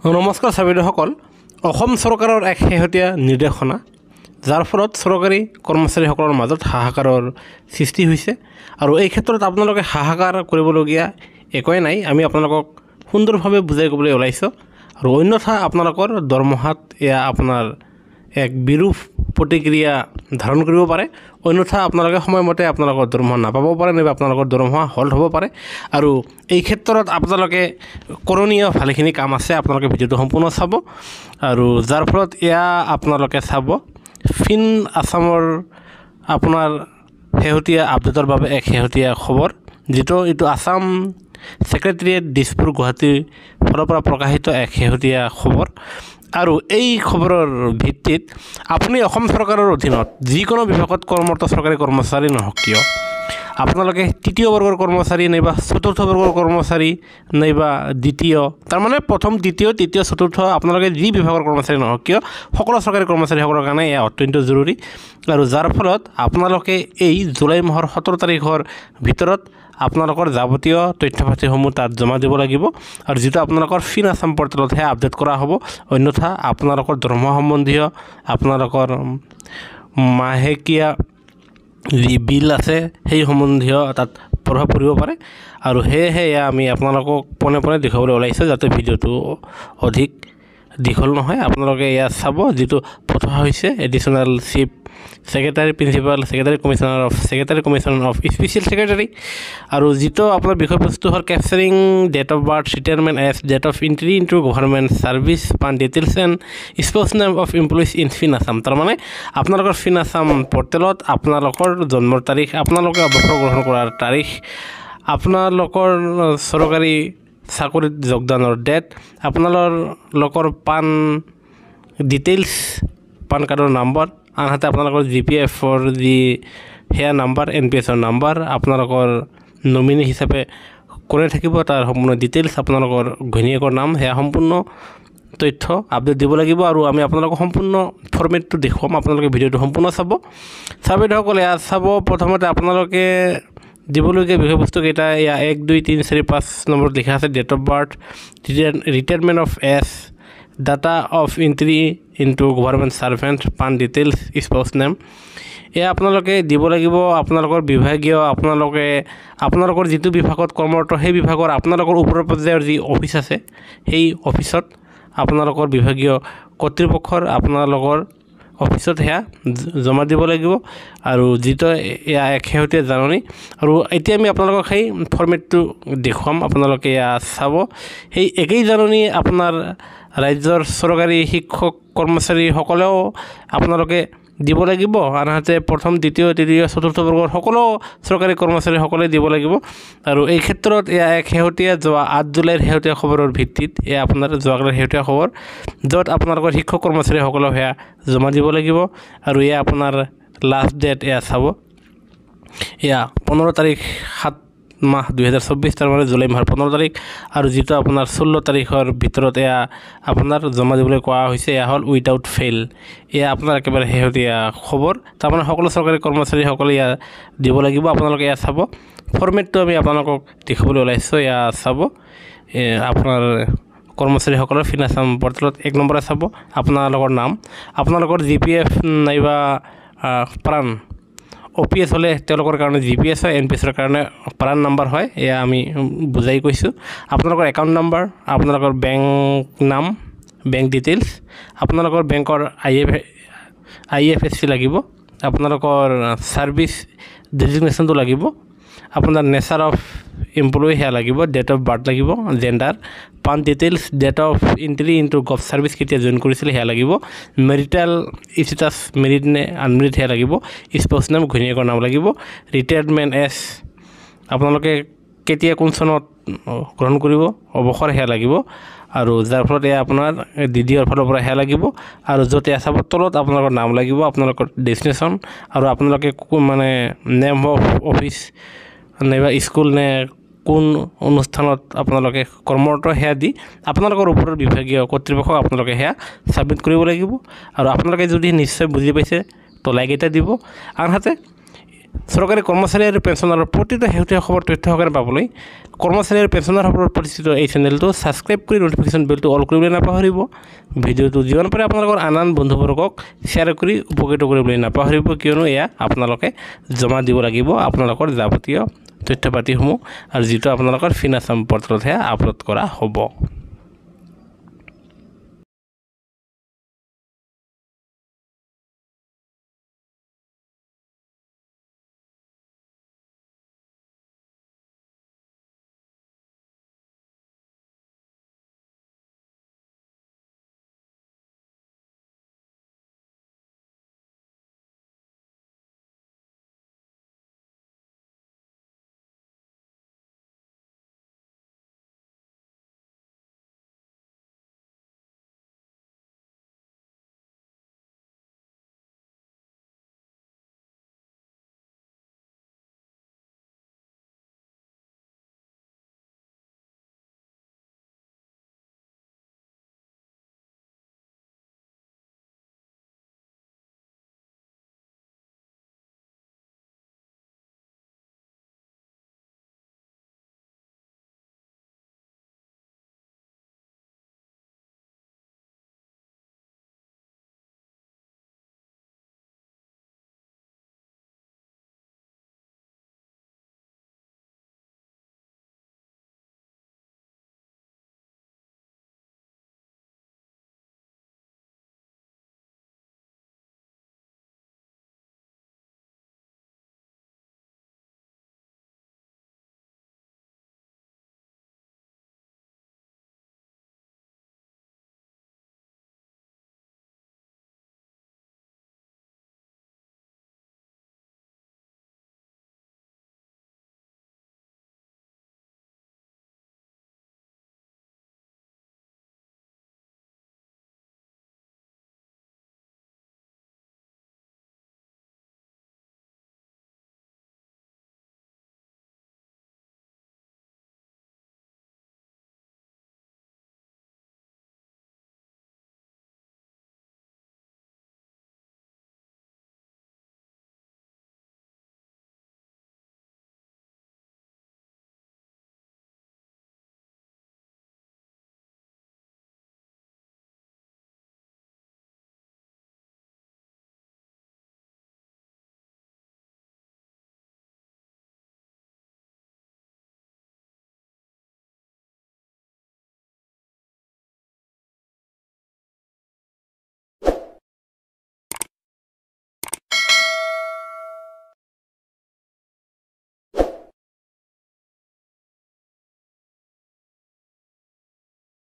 নমস্কাৰ চাবিদসকল অসম চৰকাৰৰ এক শেহতীয়া নিৰ্দেশনা যাৰ ফলত চৰকাৰী কৰ্মচাৰীসকলৰ মাজত হাহাকাৰৰ সৃষ্টি হৈছে আৰু এই ক্ষেত্ৰত আপোনালোকে হাহাকাৰ কৰিবলগীয়া একোই নাই আমি আপোনালোকক সুন্দৰভাৱে বুজাই ক'বলৈ ওলাইছো আৰু অন্যথা আপোনালোকৰ দৰমহাত এয়া আপোনাৰ এক বিৰূপ প্ৰতিক্ৰিয়া ধাৰণ কৰিব পাৰে অন্যথা আপোনালোকে সময়মতে আপোনালোকৰ দৰমহা নাপাব পাৰে নাইবা আপোনালোকৰ দৰমহা হল্ড হ'ব পাৰে আৰু এই ক্ষেত্ৰত আপোনালোকে কৰোনীয় ভালেখিনি কাম আছে আপোনালোকে ভিডিঅ'টো সম্পূৰ্ণ চাব আৰু যাৰ ফলত এয়া আপোনালোকে চাব ফিন আসামৰ আপোনাৰ শেহতীয়া আপডেটৰ বাবে এক শেহতীয়া খবৰ যেটো এইটো আসাম সেক্ৰেটাৰিয়েট দিছপুৰ গুৱাহাটীৰ ফালৰ পৰা প্ৰকাশিত এক শেহতীয়া খবৰ আৰু এই খবৰৰ ভিত্তিত আপুনি অসম চৰকাৰৰ অধীনত যিকোনো বিভাগত কৰ্মৰত চৰকাৰী কৰ্মচাৰী নহওক কিয় আপোনালোকে তৃতীয় বৰ্গৰ কৰ্মচাৰী নাইবা চতুৰ্থ বৰ্গৰ কৰ্মচাৰী নাইবা দ্বিতীয় তাৰ মানে প্ৰথম দ্বিতীয় তৃতীয় চতুৰ্থ আপোনালোকে যি বিভাগৰ কৰ্মচাৰী নহওক কিয় সকলো চৰকাৰী কৰ্মচাৰীসকলৰ কাৰণে এয়া অত্যন্ত জৰুৰী আৰু যাৰ ফলত আপোনালোকে এই জুলাই মাহৰ 17 তাৰিখৰ ভিতৰত আপোনালোকৰ যাৱতীয় তথ্যপাতিসমূহ তাত জমা দিব লাগিব আৰু যেটো আপোনালোকৰ ফিন আসাম পৰ্টেলতহে আপডেট কৰা হ'ব অন্যথা আপোনালোকৰ দৰমহা সম্বন্ধীয় আপোনালোকৰ মাহেকীয়া যি বিল আছে সেই সম্বন্ধীয় তাত প্ৰভাৱ পৰিব পাৰে আৰু হেহে আমি আপোনালোকক পনে দেখাবলৈ ওলাইছো যাতে ভিডিঅ'টো অধিক দীঘল নহয় আপোনালোকে ইয়া চাব যেটো পঠোৱা হৈছে additional chief secretary principal secretary commissioner of special secretary আৰু যেটো আপোনাৰ বিষয়বস্তু হল capturing date of birth retirement age date of entry into government service PAN details and spouse name of employees in Fin Assam তাৰ মানে আপোনালোকৰ ফিন আসাম পৰ্টেলত আপোনালোকৰ জন্মৰ তাৰিখ আপোনালোকে অৱসৰ গ্ৰহণ কৰাৰ তাৰিখ আপোনালোকৰ চৰকাৰী চাকৰিত যোগদানৰ ডেট আপোনালোকৰ পান ডিটেইলছ পান কাৰ্ডৰ নম্বৰ আনহাতে আপোনালোকৰ জিপিএফৰ যি হেয়া নাম্বাৰ এনপিএছৰ নাম্বাৰ আপোনালোকৰ নমিনি হিচাপে কোনে থাকিব তাৰ সম্পূৰ্ণ ডিটেইলছ আপোনালোকৰ ঘৈণীয়েকৰ নাম হেয়া সম্পূৰ্ণ তথ্য আপডেট দিব লাগিব আৰু আমি আপোনালোকক সম্পূৰ্ণ ফৰমেটটো দেখুৱাম আপোনালোকে ভিডিঅ'টো সম্পূৰ্ণ চাবিসকলে চাব প্ৰথমতে আপোনালোকে দিবলগীয়া বিষয়বস্তু কেইটা ইয়া 1 2 3 4 5 নম্বৰ লিখা আছে date of birth retirement of age data of entry into government servant PAN details spouse name এয়া আপোনালোকে দিব লাগিব আপোনালোকৰ বিভাগীয় আপোনালোকৰ যেটো বিভাগত কৰ্মৰত সেই বিভাগৰ আপোনালোকৰ ওপৰৰ পৰ্যায়ৰ যি অফিচ আছে সেই অফিচত আপোনালোকৰ বিভাগীয় কৰ্তৃপক্ষৰ আপোনালোকৰ অফিচত হেয়া জমা দিব লাগিব আৰু যেটো এয়া এক শেহতীয়া জাননী আৰু এতিয়া আমি আপোনালোকক সেই ফৰমেটটো দেখুৱাম আপোনালোকে এয়া চাব সেই একেই জাননী আপোনাৰ ৰাজ্যৰ চৰকাৰী শিক্ষক কৰ্মচাৰী সকলেও আপোনালোকে দিব লাগিব আনহাতে প্ৰথম দ্বিতীয় তৃতীয় চতুৰ্থ বৰ্গৰ সকলো চৰকাৰী কৰ্মচাৰী সকলে দিব লাগিব আৰু এই ক্ষেত্ৰত এয়া এক শেহতীয়া 8 জুলাইৰ শেহতীয়া খবৰৰ ভিত্তিত এয়া আপোনাৰ যোৱাকালিৰ শেহতীয়া খবৰ য'ত আপোনালোকৰ শিক্ষক কৰ্মচাৰী সকলেও হেয়া জমা দিব লাগিব আৰু এয়া আপোনাৰ লাষ্ট ডেট এয়া চাব এয়া 15 তাৰিখ 7 মাহ 2024 তাৰ মানে জুলাই মাহৰ 15 তাৰিখ আৰু যেটো আপোনাৰ 16 তাৰিখৰ ভিতৰত এয়া আপোনাৰ জমা দিবলৈ কোৱা হৈছে এয়া হল উইদাউট ফেইল এয়া আপোনাৰ একেবাৰে শেহতীয়া খবৰ তাৰ মানে সকলো চৰকাৰী কৰ্মচাৰী সকলে এয়া দিব লাগিব আপোনালোকে এয়া চাব ফৰমেটটো আমি আপোনালোকক দেখাবলৈ ওলাইছো এয়া চাব আপোনাৰ কৰ্মচাৰী সকলৰ ফিন আসাম পৰ্টেলত 1 নম্বৰে চাব আপোনালোকৰ নাম আপোনালোকৰ জিপিএফ নাইবা প্ৰাণ OPS হলে তেওঁলোকৰ কাৰণে জিপিএছ হয় এনপিএছৰ কাৰণে প্ৰাণ নম্বৰ হয় এয়া আমি বুজাই কৈছো আপোনালোকৰ একাউণ্ট নম্বৰ আপোনালোকৰ বেংক নাম বেংক ডিটেইলছ আপোনালোকৰ বেংকৰ IFSC লাগিব আপোনালোকৰ সাৰ্ভিস ডেজিগনেশ্যনটো লাগিব আপোনাৰ নেচাৰ অফ এমপ্লয়ি হেয়া লাগিব ডেট অফ বাৰ্থ লাগিব gender PAN details date of entry into gov service কেতিয়া জয়েন কৰিছিল হেয়া লাগিব মেৰিটাল ষ্টেটাছ মেৰিড নে আনমেৰিড হেয়া লাগিব স্পৌজ নেম ঘৈণীয়েকৰ নাম লাগিব ৰিটায়াৰমেন্ট এজ আপোনালোকে কেতিয়া কোন চনত গ্ৰহণ কৰিব অৱসৰ হেয়া লাগিব আৰু যাৰ ফলত এয়া আপোনাৰ ডিডিৰ ফালৰ পৰা হেয়া লাগিব আৰু যতে আছাব তলত আপোনালোকৰ নাম লাগিব আপোনালোকৰ ডেষ্টিনেশ্যন আৰু আপোনালোকে মানে নেম অফ অফিচ নাইবা স্কুল নে কোন অনুষ্ঠানত আপোনালোকে কৰ্মৰত হেয়া দি আপোনালোকৰ ওপৰৰ বিভাগীয় কৰ্তৃপক্ষক আপোনালোকে হেয়া সাবমিট কৰিব লাগিব আৰু আপোনালোকে যদি নিশ্চয় বুজি পাইছে তো লাইক এটা দিব আনহাতে চৰকাৰী কৰ্মচাৰী আৰু পেঞ্চনাৰৰ প্ৰতিটো শেহতীয়া খবৰ তথ্য সহকাৰে পাবলৈ কৰ্মচাৰী আৰু পেঞ্চনাৰসকলৰ প্ৰতিষ্ঠিত এই চেনেলটো ছাবস্ক্ৰাইব কৰি ন'টিফিকেশ্যন বেলটো অল কৰিবলৈ নাপাহৰিব। ভিডিঅ'টো যিমান পাৰে আপোনালোকৰ আন বন্ধুবৰ্গক শ্বেয়াৰ কৰি উপকৃত কৰিবলৈ নাপাহৰিব, কিয়নো এয়া আপোনালোকে জমা দিব লাগিব আপোনালোকৰ যাৱতীয় তথ্য পাতিসমূহ, আৰু যিটো আপোনালোকৰ ফিন আছাম পৰ্টেলতহে আপলোড কৰা হ'ব।